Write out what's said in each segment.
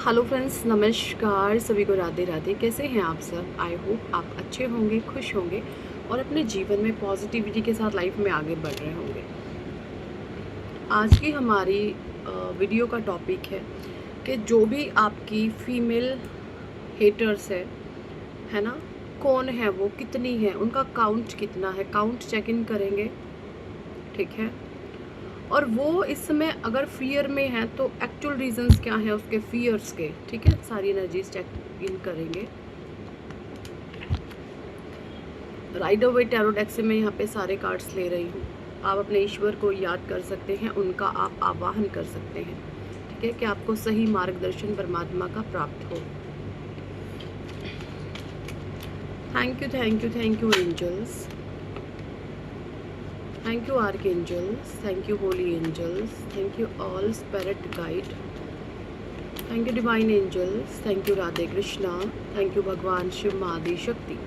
Hello friends, नमस्कार सभी को। राधे राधे। कैसे हैं आप सब? आई होप आप अच्छे होंगे, खुश होंगे और अपने जीवन में पॉजिटिविटी के साथ लाइफ में आगे बढ़ रहे होंगे। आज की हमारी वीडियो का टॉपिक है कि जो भी आपकी फीमेल हेटर्स है ना, कौन है वो, कितनी है, उनका काउंट कितना है, काउंट चेक इन करेंगे। ठीक है। और वो इस समय अगर फियर में है तो एक्चुअल रीजंस क्या है उसके फियर्स के। ठीक है, सारी एनर्जीज चेक इन करेंगे। राइडर वे टैरो डेक से मैं यहाँ पे सारे कार्ड्स ले रही हूँ। आप अपने ईश्वर को याद कर सकते हैं, उनका आप आवाहन कर सकते हैं। ठीक है, कि आपको सही मार्गदर्शन परमात्मा का प्राप्त हो। Thank you, thank you, thank you angels, thank you archangels, thank you holy angels, thank you all spirit guide, thank you divine angels, thank you Radhe Krishna, thank you भगवान शिव महादी शक्ति,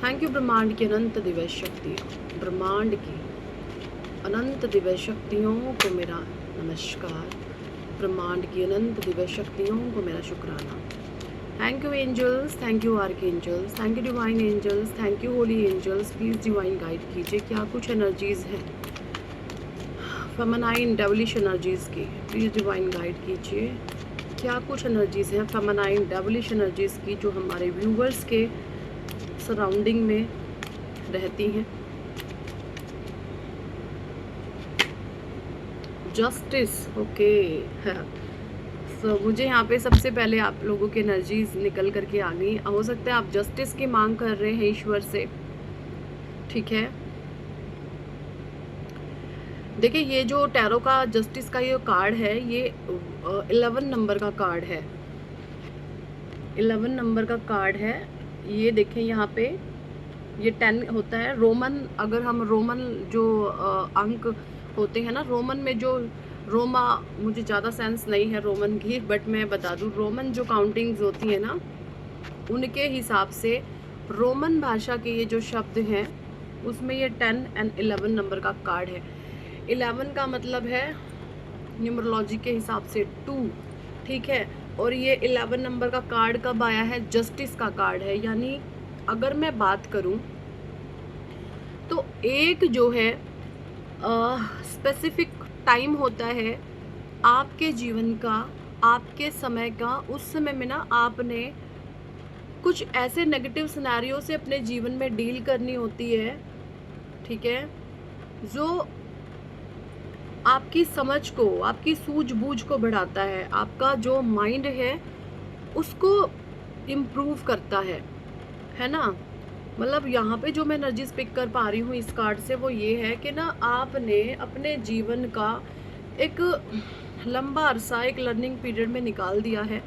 थैंक यू ब्रह्मांड की अनंत दिव्य शक्तियाँ, ब्रह्मांड की अनंत दिव्य शक्तियों को मेरा नमस्कार, ब्रह्मांड की अनंत दिव्य शक्तियों को मेरा शुक्राना। Thank you angels, thank you archangels, thank you divine angels, thank you holy angels. Please divine guide कीजिए क्या कुछ एनर्जीज़ हैं फेमिनाइन डेविलिश एनर्जीज़ की। प्लीज़ डिवाइन गाइड कीजिए क्या कुछ एनर्जीज़ हैं फेमिनाइन डेविलिश एनर्जीज़ की जो हमारे व्यूवर्स के सराउंडिंग में रहती हैं। Justice, okay. सो मुझे यहाँ पे सबसे पहले आप लोगों की एनर्जीज निकल करके आ गई। हो सकता है आप जस्टिस की मांग कर रहे हैं ईश्वर से। ठीक है, देखिए ये जो टैरो का जस्टिस का ये कार्ड है, ये 11 नंबर का कार्ड है। 11 नंबर का कार्ड है। ये देखें यहाँ पे ये 10 होता है रोमन। अगर हम रोमन जो अंक होते हैं ना, रोमन में जो रोमा, मुझे ज़्यादा सेंस नहीं है रोमन की, बट मैं बता दूँ रोमन जो काउंटिंग्स होती है ना, उनके हिसाब से रोमन भाषा के ये जो शब्द हैं उसमें ये 10 एंड 11 नंबर का कार्ड है। 11 का मतलब है न्यूमरोलॉजी के हिसाब से 2। ठीक है, और ये 11 नंबर का कार्ड कब आया है? जस्टिस का कार्ड है। यानी अगर मैं बात करूं तो एक जो है स्पेसिफिक टाइम होता है आपके जीवन का, आपके समय का। उस समय में ना आपने कुछ ऐसे नेगेटिव सिनेरियो से अपने जीवन में डील करनी होती है। ठीक है, जो आपकी समझ को, आपकी सूझबूझ को बढ़ाता है, आपका जो माइंड है उसको इम्प्रूव करता है ना। मतलब यहाँ पे जो मैं एनर्जीज पिक कर पा रही हूँ इस कार्ड से वो ये है कि ना आपने अपने जीवन का एक लंबा अरसा एक लर्निंग पीरियड में निकाल दिया है,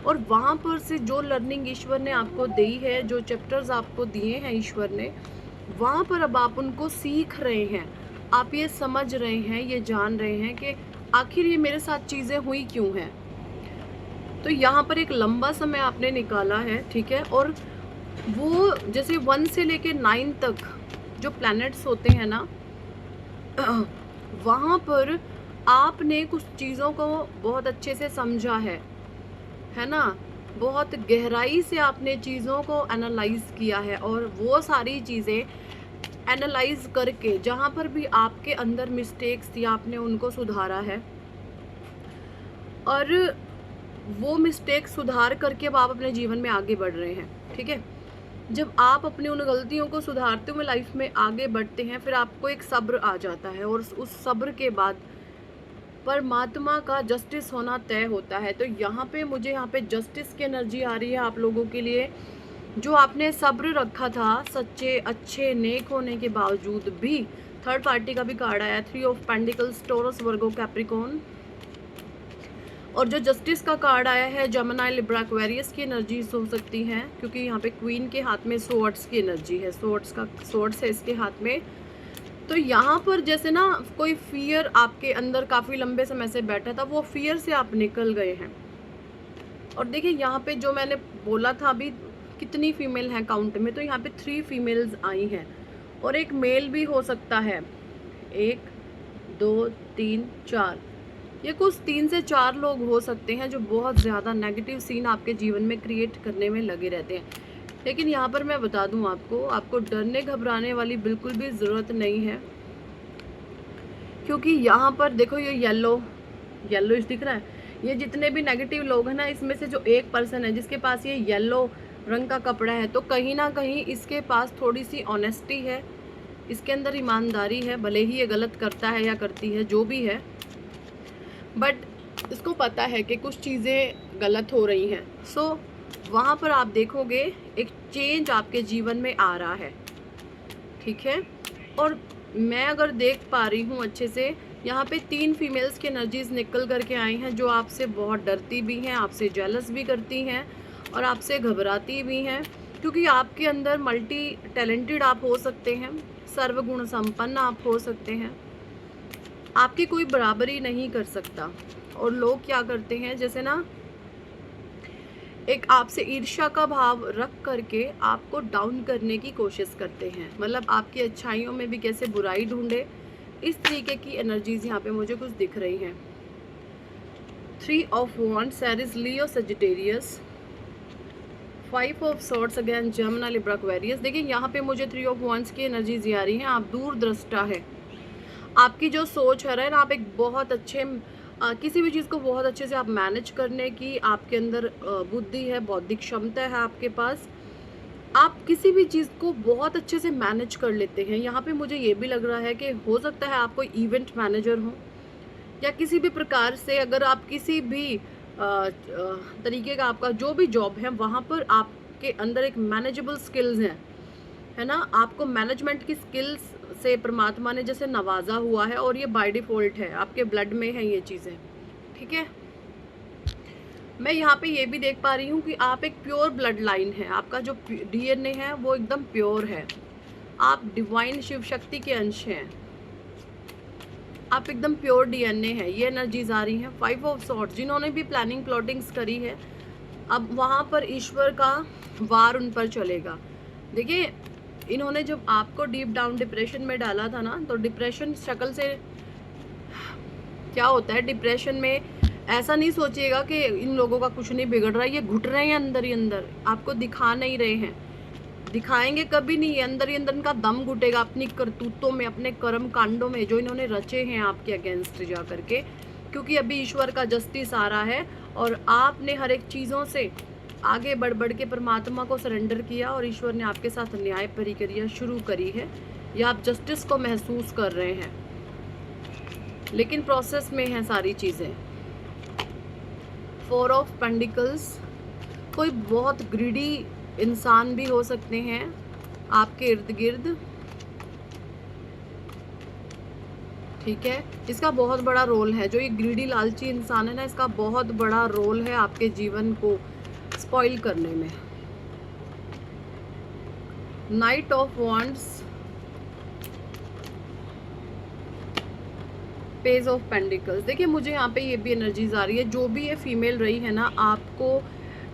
और वहाँ पर से जो लर्निंग ईश्वर ने आपको दी है, जो चैप्टर्स आपको दिए हैं ईश्वर ने, वहाँ पर अब आप उनको सीख रहे हैं। आप ये समझ रहे हैं, ये जान रहे हैं कि आखिर ये मेरे साथ चीज़ें हुई क्यों हैं। तो यहाँ पर एक लंबा समय आपने निकाला है। ठीक है, और वो जैसे 1 से लेके 9 तक जो प्लैनेट्स होते हैं ना, वहाँ पर आपने कुछ चीज़ों को बहुत अच्छे से समझा है ना। बहुत गहराई से आपने चीज़ों को एनालाइज किया है, और वो सारी चीज़ें एनालाइज करके जहाँ पर भी आपके अंदर मिस्टेक्स थी आपने उनको सुधारा है, और वो मिस्टेक सुधार करके अब आप अपने जीवन में आगे बढ़ रहे हैं। ठीक है, जब आप अपनी उन गलतियों को सुधारते हुए लाइफ में आगे बढ़ते हैं, फिर आपको एक सब्र आ जाता है, और उस सब्र के बाद परमात्मा का जस्टिस होना तय होता है। तो यहाँ पे मुझे यहाँ पे जस्टिस की एनर्जी आ रही है आप लोगों के लिए। जो आपने सब्र रखा था, सच्चे अच्छे नेक होने के बावजूद भी। थर्ड पार्टी का भी कार्ड आया, 3 of pentacles, Taurus, Virgo, Capricorn. और जो जस्टिस का कार्ड आया है, जमनाई, लिब्रा, एक्वेरियस की एनर्जीज हो सकती हैं, क्योंकि यहाँ पे क्वीन के हाथ में स्वॉर्ड्स की एनर्जी है, स्वॉर्ड्स है इसके हाथ में। तो यहाँ पर जैसे ना कोई फियर आपके अंदर काफ़ी लंबे समय से बैठा था, वो फियर से आप निकल गए हैं। और देखिए यहाँ पे जो मैंने बोला था अभी, कितनी फीमेल हैं काउंट में, तो यहाँ पे 3 फीमेल्स आई हैं, और एक मेल भी हो सकता है। 1 2 3 4 ये कुछ 3 से 4 लोग हो सकते हैं जो बहुत ज़्यादा नेगेटिव सीन आपके जीवन में क्रिएट करने में लगे रहते हैं। लेकिन यहाँ पर मैं बता दूँ आपको डरने घबराने वाली बिल्कुल भी ज़रूरत नहीं है, क्योंकि यहाँ पर देखो ये येलोइश दिख रहा है। ये जितने भी नेगेटिव लोग हैं ना, इसमें से जो एक पर्सन है जिसके पास ये येलो रंग का कपड़ा है, तो कहीं ना कहीं इसके पास थोड़ी सी ऑनेस्टी है, इसके अंदर ईमानदारी है। भले ही ये गलत करता है या करती है, जो भी है, बट इसको पता है कि कुछ चीज़ें गलत हो रही हैं। सो वहाँ पर आप देखोगे एक चेंज आपके जीवन में आ रहा है, ठीक है। और मैं अगर देख पा रही हूँ अच्छे से, यहाँ पे 3 फीमेल्स की एनर्जीज निकल करके आई हैं जो आपसे बहुत डरती भी हैं, आपसे जेलस भी करती हैं और आपसे घबराती भी हैं, क्योंकि आपके अंदर मल्टी टैलेंटेड आप हो सकते हैं, सर्वगुण संपन्न आप हो सकते हैं, आपकी कोई बराबरी नहीं कर सकता। और लोग क्या करते हैं, जैसे ना एक आपसे ईर्ष्या का भाव रख करके आपको डाउन करने की कोशिश करते हैं, मतलब आपकी अच्छाइयों में भी कैसे बुराई ढूंढे, इस तरीके की एनर्जीज यहाँ पे मुझे कुछ दिख रही हैं। 3 of wands, Aries, Leo, Sagittarius, 5 of swords again Jamuna, Libra, Aquarius. देखिए यहाँ पे मुझे 3 ऑफ वॉन्ड्स की एनर्जीज आ रही हैं। आप दूरदृष्टा है, आपकी जो सोच है ना, आप एक बहुत अच्छे किसी भी चीज़ को बहुत अच्छे से आप मैनेज करने की आपके अंदर बुद्धि है, बौद्धिक क्षमता है आपके पास। आप किसी भी चीज़ को बहुत अच्छे से मैनेज कर लेते हैं। यहाँ पे मुझे ये भी लग रहा है कि हो सकता है आप कोई इवेंट मैनेजर हो, या किसी भी प्रकार से अगर आप किसी भी तरीके का आपका जो भी जॉब है, वहाँ पर आपके अंदर एक मैनेजेबल स्किल्स हैं, है ना। आपको मैनेजमेंट की स्किल्स से परमात्मा ने जैसे नवाजा हुआ है, और ये बाय डिफ़ॉल्ट है, आपके ब्लड में है ये चीज़ें, ठीक है। मैं यहाँ पे ये भी देख पा रही हूँ कि आप एक प्योर ब्लड लाइन है, आपका जो डीएनए है वो एकदम प्योर है, आप डिवाइन शिव शक्ति के अंश हैं, आप एकदम प्योर डीएनए है। ये एनर्जीज आ रही हैं। 5 ऑफ सॉर्ड्स, जिन्होंने भी प्लानिंग प्लॉटिंग्स करी है, अब वहाँ पर ईश्वर का वार उन पर चलेगा। देखिए इन्होंने जब आपको डीप डाउन डिप्रेशन में डाला था ना, तो डिप्रेशन शक्ल से क्या होता है, डिप्रेशन में ऐसा नहीं सोचिएगा कि इन लोगों का कुछ नहीं बिगड़ रहा है, ये घुट रहे हैं अंदर ही अंदर, आपको दिखा नहीं रहे हैं, दिखाएंगे कभी नहीं, ये अंदर ही अंदर इनका दम घुटेगा अपनी करतूतों में, अपने कर्म कांडों में जो इन्होंने रचे हैं आपके अगेंस्ट जा करके। क्योंकि अभी ईश्वर का जस्टिस आ रहा है, और आपने हर एक चीज़ों से आगे बढ़ बढ़ के परमात्मा को सरेंडर किया, और ईश्वर ने आपके साथ न्याय प्रक्रिया शुरू करी है, या आप जस्टिस को महसूस कर रहे हैं, लेकिन प्रोसेस में हैं सारी चीज़ें। 4 ऑफ पेंडिकल्स, कोई बहुत ग्रीडी इंसान भी हो सकते हैं आपके इर्द गिर्द, ठीक है। इसका बहुत बड़ा रोल है, जो ये ग्रीडी लालची इंसान है ना, इसका बहुत बड़ा रोल है आपके जीवन को स्पॉइल करने में। Night of wands, page of pentacles. देखिए मुझे यहाँ पे ये भी एनर्जीज आ रही है, जो भी ये फीमेल रही है ना, आपको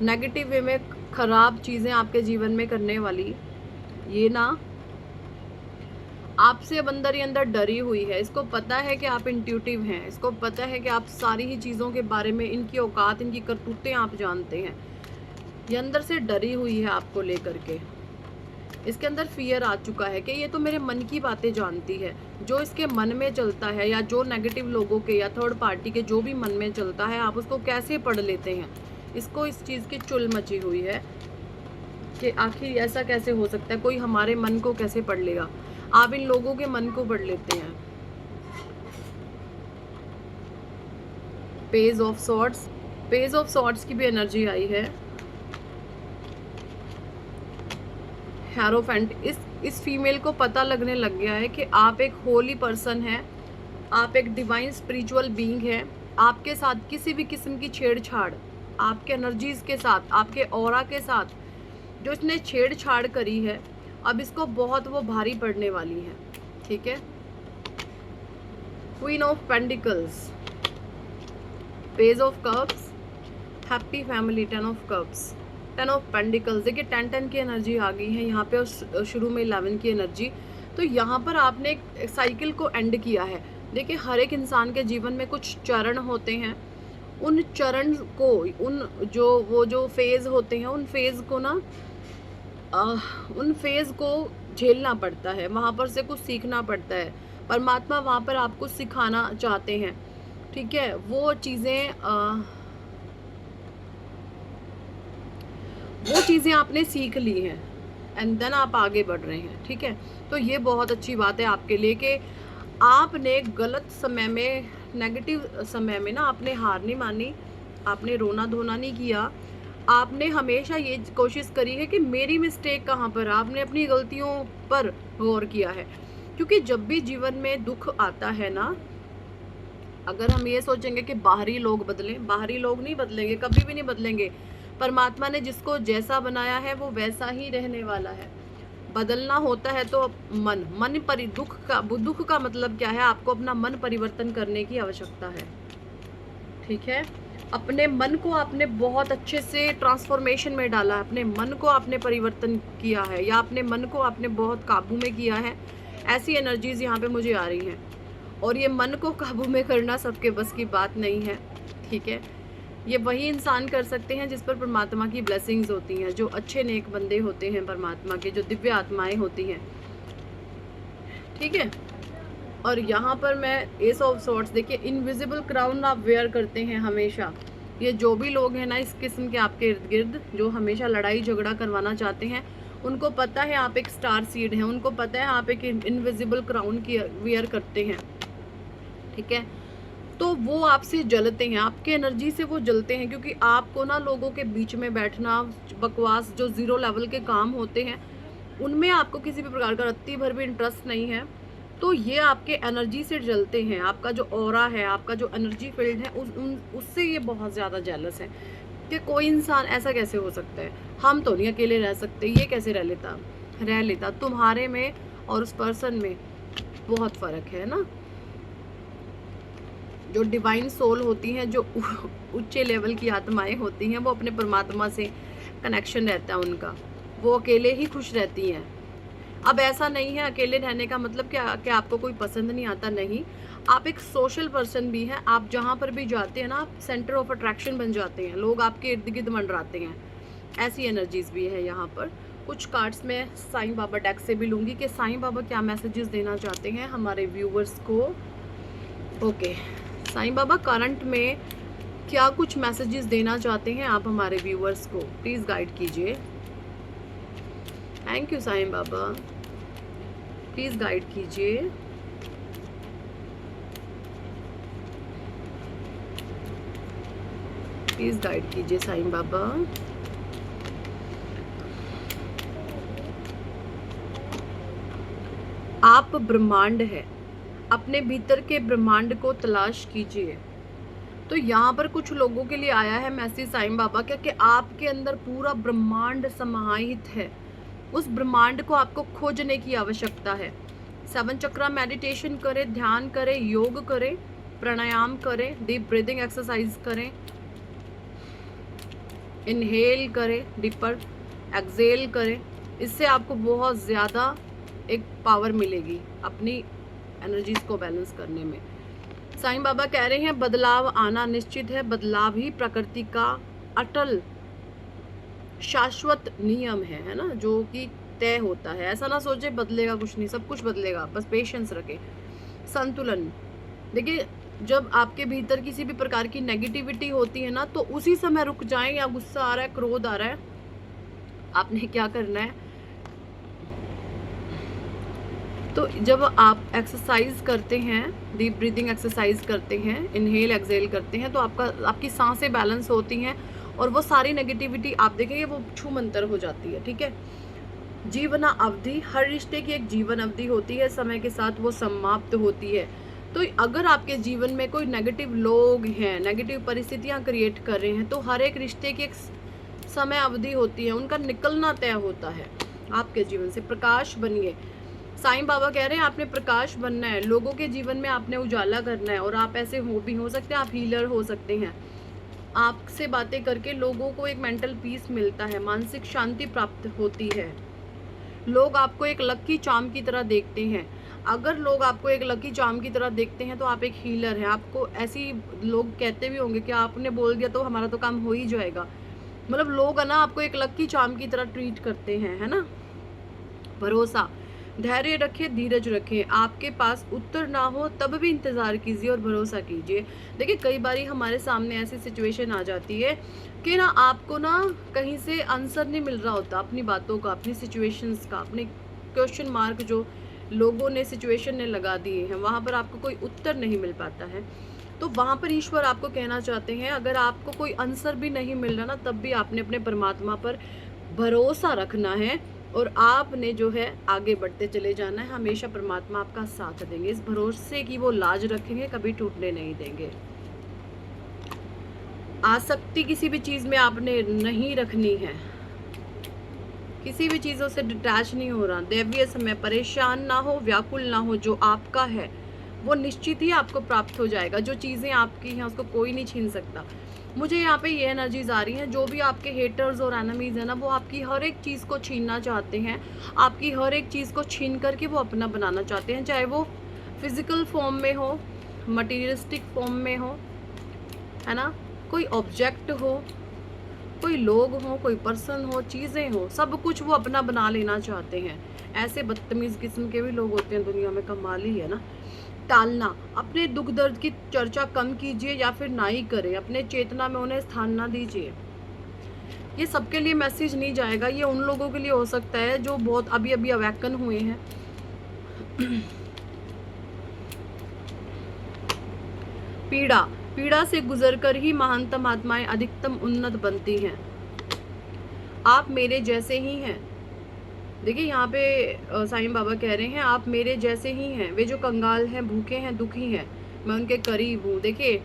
नेगेटिव वे में खराब चीज़ें आपके जीवन में करने वाली, ये ना आपसे अब अंदर ही अंदर डरी हुई है। इसको पता है कि आप इंट्यूटिव हैं, इसको पता है कि आप सारी ही चीज़ों के बारे में, इनकी औकात, इनकी करतूतें आप जानते हैं। ये अंदर से डरी हुई है आपको लेकर के, इसके अंदर फियर आ चुका है कि ये तो मेरे मन की बातें जानती है, जो इसके मन में चलता है, या जो नेगेटिव लोगों के या थर्ड पार्टी के जो भी मन में चलता है, आप उसको कैसे पढ़ लेते हैं। इसको इस चीज़ की चुल मची हुई है कि आखिर ऐसा कैसे हो सकता है, कोई हमारे मन को कैसे पढ़ लेगा। आप इन लोगों के मन को पढ़ लेते हैं। Page of swords, page of swords की भी एनर्जी आई है। हेरोफेंट, इस फीमेल को पता लगने लग गया है कि आप एक होली पर्सन हैं, आप एक डिवाइन स्पिरिचुअल बीइंग हैं। आपके साथ किसी भी किस्म की छेड़छाड़, आपके एनर्जीज के साथ, आपके ऑरा के साथ जो इसने छेड़छाड़ करी है, अब इसको बहुत वो भारी पड़ने वाली है, ठीक है। Queen of pentacles, page of cups, happy family, 10 of cups, 10 of pentacles. देखिए 10 की एनर्जी आ गई है यहाँ पे, और शुरू में 11 की एनर्जी। तो यहाँ पर आपने एक साइकिल को एंड किया है। देखिए हर एक इंसान के जीवन में कुछ चरण होते हैं, उन चरण को, उन जो फेज़ होते हैं, उन फेज़ को झेलना पड़ता है, वहाँ पर से कुछ सीखना पड़ता है। परमात्मा वहाँ पर आपको सिखाना चाहते हैं, ठीक है? वो चीज़ें आपने सीख ली हैं एंड देन आप आगे बढ़ रहे हैं, ठीक है? तो ये बहुत अच्छी बात है आपके लिए कि आपने गलत समय में, नेगेटिव समय में ना आपने हार नहीं मानी, आपने रोना धोना नहीं किया, आपने हमेशा ये कोशिश करी है कि मेरी मिस्टेक कहाँ पर है, आपने अपनी गलतियों पर गौर किया है। क्योंकि जब भी जीवन में दुख आता है ना, अगर हम ये सोचेंगे कि बाहरी लोग बदलें, बाहरी लोग नहीं बदलेंगे, कभी भी नहीं बदलेंगे। परमात्मा ने जिसको जैसा बनाया है वो वैसा ही रहने वाला है। बदलना होता है तो दुख का मतलब क्या है, आपको अपना मन परिवर्तन करने की आवश्यकता है, ठीक है? अपने मन को आपने बहुत अच्छे से ट्रांसफॉर्मेशन में डाला, अपने मन को आपने परिवर्तन किया है, या अपने मन को आपने बहुत काबू में किया है। ऐसी एनर्जीज यहाँ पे मुझे आ रही हैं, और ये मन को काबू में करना सबके बस की बात नहीं है, ठीक है? ये वही इंसान कर सकते हैं जिस पर परमात्मा की ब्लेसिंग्स होती हैं, जो अच्छे नेक बंदे होते हैं परमात्मा के, जो दिव्य आत्माएं होती हैं, ठीक है? और यहाँ पर मैं एस ऑफ सॉर्ड्स, देखिए इनविजिबल क्राउन आप वेयर करते हैं हमेशा। ये जो भी लोग हैं ना इस किस्म के आपके इर्द गिर्द, जो हमेशा लड़ाई झगड़ा करवाना चाहते हैं, उनको पता है आप एक स्टार सीड हैं, उनको पता है आप एक इनविजिबल क्राउन की वेयर करते हैं, ठीक है? तो वो आपसे जलते हैं, आपके एनर्जी से वो जलते हैं, क्योंकि आपको ना लोगों के बीच में बैठना, बकवास, जो ज़ीरो लेवल के काम होते हैं उनमें आपको किसी भी प्रकार का रत्ती भर भी इंटरेस्ट नहीं है। तो ये आपके एनर्जी से जलते हैं, आपका जो ऑरा है, आपका जो एनर्जी फील्ड है, उससे ये बहुत ज़्यादा जेलस है कि कोई इंसान ऐसा कैसे हो सकता है, हम तो नहीं अकेले रह सकते, ये कैसे रह लेता। तुम्हारे में और उस पर्सन में बहुत फ़र्क है ना। जो डिवाइन सोल होती हैं, जो ऊंचे लेवल की आत्माएं होती हैं, वो अपने परमात्मा से कनेक्शन रहता है उनका, वो अकेले ही खुश रहती हैं। अब ऐसा नहीं है अकेले रहने का मतलब क्या कि आपको कोई पसंद नहीं आता, नहीं, आप एक सोशल पर्सन भी हैं। आप जहाँ पर भी जाते हैं ना, आप सेंटर ऑफ अट्रैक्शन बन जाते हैं, लोग आपके इर्द गिर्द मंडराते हैं। ऐसी एनर्जीज भी है यहाँ पर। कुछ कार्ड्स मैं साईं बाबा डेक से भी लूँगी कि साईं बाबा क्या मैसेजेस देना चाहते हैं हमारे व्यूवर्स को। ओके, साईं बाबा करंट में क्या कुछ मैसेजेस देना चाहते हैं आप हमारे व्यूवर्स को, प्लीज़ गाइड कीजिए। Thank you Sai Baba, please guide कीजिए। प्लीज़ गाइड कीजिए साईं बाबा। आप ब्रह्मांड है, अपने भीतर के ब्रह्मांड को तलाश कीजिए। तो यहाँ पर कुछ लोगों के लिए आया है मैसेज साईं बाबा का कि आपके अंदर पूरा ब्रह्मांड समाहित है, उस ब्रह्मांड को आपको खोजने की आवश्यकता है। 7 चक्रा मेडिटेशन करें, ध्यान करें, योग करें, प्राणायाम करें, डीप ब्रीदिंग एक्सरसाइज करें, इनहेल करें, डीपर एक्सेल करें। इससे आपको बहुत ज़्यादा एक पावर मिलेगी अपनी एनर्जीज को बैलेंस करने में। साईं बाबा कह रहे हैं बदलाव आना निश्चित है, बदलाव ही प्रकृति का अटल शाश्वत नियम है ना, जो कि तय होता है। ऐसा ना सोचे बदलेगा कुछ नहीं, सब कुछ बदलेगा, बस पेशेंस रखें। संतुलन, देखिए जब आपके भीतर किसी भी प्रकार की नेगेटिविटी होती है ना, तो उसी समय रुक जाएं, या गुस्सा आ रहा है, क्रोध आ रहा है, आपने क्या करना है, तो जब आप एक्सरसाइज करते हैं, डीप ब्रीदिंग एक्सरसाइज करते हैं, इनहेल एक्सेल करते हैं, तो आपकी सांसें बैलेंस होती हैं, और वो सारी नेगेटिविटी आप देखेंगे वो छू मंतर हो जाती है, ठीक है। जीवना अवधि, हर रिश्ते की एक जीवन अवधि होती है, समय के साथ वो समाप्त होती है। तो अगर आपके जीवन में कोई नेगेटिव लोग हैं, नेगेटिव परिस्थितियां क्रिएट कर रहे हैं, तो हर एक रिश्ते की एक समय अवधि होती है, उनका निकलना तय होता है। आपके जीवन से प्रकाश बनिए। साईं बाबा कह रहे हैं आपने प्रकाश बनना है, लोगों के जीवन में आपने उजाला करना है, और आप ऐसे हो सकते हैं, आप हीलर हो सकते हैं। आपसे बातें करके लोगों को एक मेंटल पीस मिलता है, मानसिक शांति प्राप्त होती है, लोग आपको एक लकी चार्म की तरह देखते हैं। अगर लोग आपको एक लकी चार्म की तरह देखते हैं तो आप एक हीलर हैं। आपको ऐसी लोग कहते भी होंगे कि आपने बोल दिया तो हमारा तो काम हो ही जाएगा। मतलब लोग है ना आपको एक लकी चार्म की तरह ट्रीट करते हैं, है ना। भरोसा, धैर्य रखें, धीरज रखें। आपके पास उत्तर ना हो तब भी इंतज़ार कीजिए और भरोसा कीजिए। देखिए कई बारी हमारे सामने ऐसी सिचुएशन आ जाती है कि ना आपको ना कहीं से आंसर नहीं मिल रहा होता अपनी बातों का, अपनी सिचुएशंस का, अपने क्वेश्चन मार्क जो लोगों ने सिचुएशन ने लगा दिए हैं वहाँ पर आपको कोई उत्तर नहीं मिल पाता है। तो वहाँ पर ईश्वर आपको कहना चाहते हैं अगर आपको कोई आंसर भी नहीं मिल रहा ना तब भी आपने अपने परमात्मा पर भरोसा रखना है और आपने जो है आगे बढ़ते चले जाना है। हमेशा परमात्मा आपका साथ देंगे। इस भरोसे की वो लाज रखेंगे, कभी टूटने नहीं देंगे। आसक्ति किसी भी चीज़ में आपने नहीं रखनी है, किसी भी चीज़ों से डिटैच नहीं हो रहा। दैवीय समय, परेशान ना हो, व्याकुल ना हो। जो आपका है वो निश्चित ही आपको प्राप्त हो जाएगा। जो चीज़ें आपकी हैं उसको कोई नहीं छीन सकता। मुझे यहाँ पे ये एनर्जीज आ रही हैं, जो भी आपके हेटर्स और एनिमीज हैं ना वो आपकी हर एक चीज़ को छीनना चाहते हैं। आपकी हर एक चीज़ को छीन करके वो अपना बनाना चाहते हैं, चाहे वो फिजिकल फॉर्म में हो, मटीरियलिस्टिक फॉर्म में हो, है ना, कोई ऑब्जेक्ट हो, कोई लोग हो, कोई पर्सन हो, चीज़ें हो, सब कुछ वो अपना बना लेना चाहते हैं। ऐसे बदतमीज़ किस्म के भी लोग होते हैं दुनिया में, कमाल ही है ना। टालना, अपने दुख दर्द की चर्चा कम कीजिए या फिर ना ही करें। अपने चेतना में उन्हें स्थान ना दीजिए। ये सबके लिए मैसेज नहीं जाएगा, ये उन लोगों के लिए हो सकता है जो बहुत अभी अभी अवैकन हुए हैं। पीड़ा, पीड़ा से गुजरकर ही महानतम आत्माएं अधिकतम उन्नत बनती हैं। आप मेरे जैसे ही हैं। देखिए यहाँ पे साईं बाबा कह रहे हैं आप मेरे जैसे ही हैं। वे जो कंगाल हैं, भूखे हैं, दुखी हैं, मैं उनके करीब हूँ। देखिए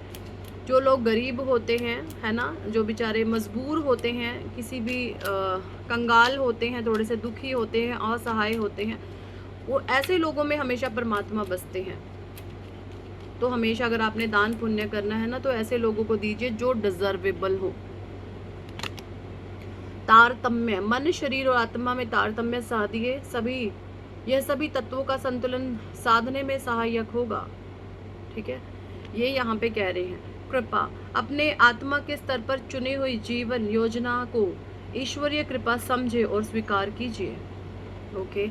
जो लोग गरीब होते हैं, है ना, जो बेचारे मजबूर होते हैं, किसी भी कंगाल होते हैं, थोड़े से दुखी होते हैं, असहाय होते हैं, वो ऐसे लोगों में हमेशा परमात्मा बसते हैं। तो हमेशा अगर आपने दान पुण्य करना है ना तो ऐसे लोगों को दीजिए जो डिजर्वेबल हो। तारतम्य, मन, शरीर और आत्मा में तारतम्य साधिए, यह सभी तत्वों का संतुलन साधने में सहायक होगा। ठीक है, ये यहाँ पे कह रहे हैं। कृपा, अपने आत्मा के स्तर पर चुनी हुई जीवन योजना को ईश्वरीय कृपा समझे और स्वीकार कीजिए। ओके,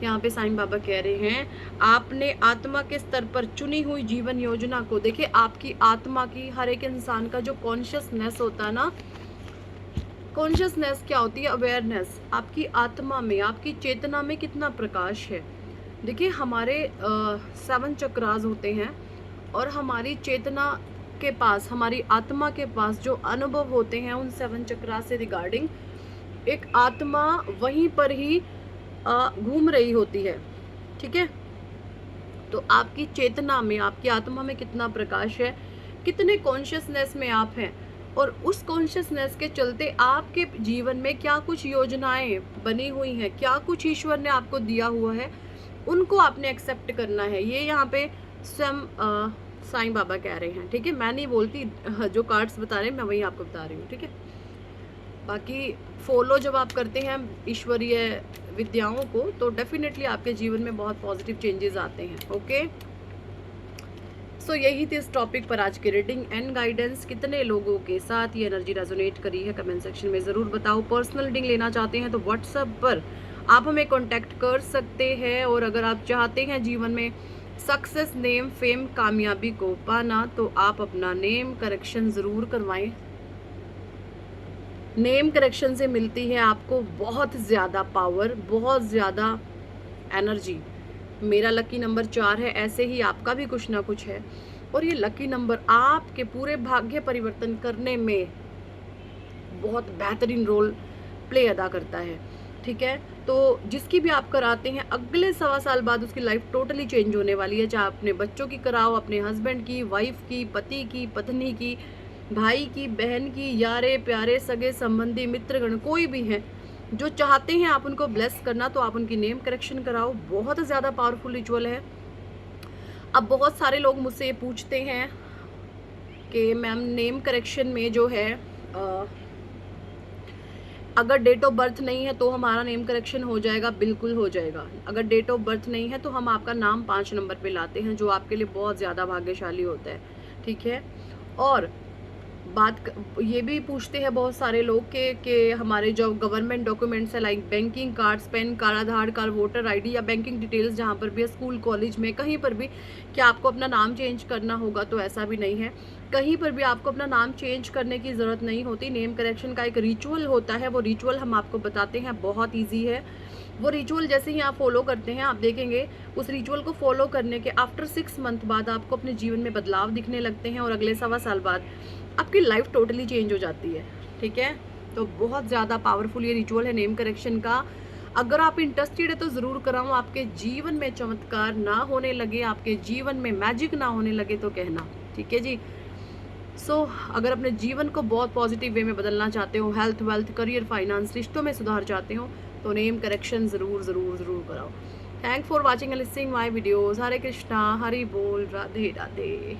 यहाँ पे साईं बाबा कह रहे हैं आपने आत्मा के स्तर पर चुनी हुई जीवन योजना को, देखिए आपकी आत्मा की, हर एक इंसान का जो कॉन्शियसनेस होता है ना, कॉन्शियसनेस क्या होती है, अवेयरनेस, आपकी आत्मा में, आपकी चेतना में कितना प्रकाश है। देखिए हमारे 7 चक्रास होते हैं और हमारी चेतना के पास, हमारी आत्मा के पास जो अनुभव होते हैं उन 7 चक्रास से रिगार्डिंग, एक आत्मा वहीं पर ही घूम रही होती है। ठीक है, तो आपकी चेतना में, आपकी आत्मा में कितना प्रकाश है, कितने कॉन्शियसनेस में आप हैं, और उस कॉन्शियसनेस के चलते आपके जीवन में क्या कुछ योजनाएं बनी हुई हैं, क्या कुछ ईश्वर ने आपको दिया हुआ है, उनको आपने एक्सेप्ट करना है। ये यहाँ पे स्वयं साईं बाबा कह रहे हैं। ठीक है, मैं नहीं बोलती, जो कार्ड्स बता रहे हैं मैं वही आपको बता रही हूँ। ठीक है, बाकी फॉलो जब आप करते हैं ईश्वरीय विद्याओं को तो डेफिनेटली आपके जीवन में बहुत पॉजिटिव चेंजेस आते हैं। ओके, सो यही थी इस टॉपिक पर आज की रीडिंग एंड गाइडेंस। कितने लोगों के साथ ये एनर्जी रेजोनेट करी है कमेंट सेक्शन में ज़रूर बताओ। पर्सनल रीडिंग लेना चाहते हैं तो व्हाट्सएप पर आप हमें कॉन्टैक्ट कर सकते हैं, और अगर आप चाहते हैं जीवन में सक्सेस, नेम, फेम, कामयाबी को पाना तो आप अपना नेम करेक्शन ज़रूर करवाएं। नेम करेक्शन से मिलती है आपको बहुत ज़्यादा पावर, बहुत ज़्यादा एनर्जी। मेरा लकी नंबर 4 है, ऐसे ही आपका भी कुछ ना कुछ है, और ये लकी नंबर आपके पूरे भाग्य परिवर्तन करने में बहुत बेहतरीन रोल प्ले अदा करता है। ठीक है, तो जिसकी भी आप कराते हैं अगले 1.25 साल बाद उसकी लाइफ टोटली चेंज होने वाली है। चाहे अपने बच्चों की कराओ, अपने हस्बैंड की, वाइफ की, पति की, पत्नी की, भाई की, बहन की, यारे प्यारे, सगे संबंधी, मित्रगण, कोई भी हैं जो चाहते हैं आप उनको ब्लेस करना तो आप उनकी नेम करेक्शन कराओ। बहुत ज़्यादा पावरफुल रिचुअल है। अब बहुत सारे लोग मुझसे ये पूछते हैं कि मैम नेम करेक्शन में जो है अगर डेट ऑफ बर्थ नहीं है तो हमारा नेम करेक्शन हो जाएगा, बिल्कुल हो जाएगा। अगर डेट ऑफ बर्थ नहीं है तो हम आपका नाम 5 नंबर पे लाते हैं, जो आपके लिए बहुत ज़्यादा भाग्यशाली होता है, ठीक है। और ये भी पूछते हैं बहुत सारे लोग कि हमारे जो गवर्नमेंट डॉक्यूमेंट्स है, like banking cards, pan card, Aadhaar card, voter ID या बैंकिंग डिटेल्स जहाँ पर भी है, स्कूल कॉलेज में कहीं पर भी, क्या आपको अपना नाम चेंज करना होगा? तो ऐसा भी नहीं है, कहीं पर भी आपको अपना नाम चेंज करने की ज़रूरत नहीं होती। नेम करेक्शन का एक रिचुअल होता है, वो रिचुअल हम आपको बताते हैं, बहुत ईजी है। वो रिचुअल जैसे ही आप फॉलो करते हैं, आप देखेंगे उस रिचुअल को फॉलो करने के आफ्टर 6 मंथ बाद आपको अपने जीवन में बदलाव दिखने लगते हैं, और अगले 1.25 साल बाद आपकी लाइफ टोटली चेंज हो जाती है, ठीक है। तो बहुत ज़्यादा पावरफुल ये रिचुअल है नेम करेक्शन का। अगर आप इंटरेस्टेड है तो ज़रूर कराऊँ। आपके जीवन में चमत्कार ना होने लगे, आपके जीवन में मैजिक ना होने लगे तो कहना, ठीक है जी। अगर अपने जीवन को बहुत पॉजिटिव वे में बदलना चाहते हो, हेल्थ, वेल्थ, करियर, फाइनेंस, रिश्तों में सुधार चाहते हो, तो नेम करेक्शन ज़रूर ज़रूर ज़रूर कराओ। Thank for watching and listening my videos. Hare Krishna, Hari बोल, राधे राधे।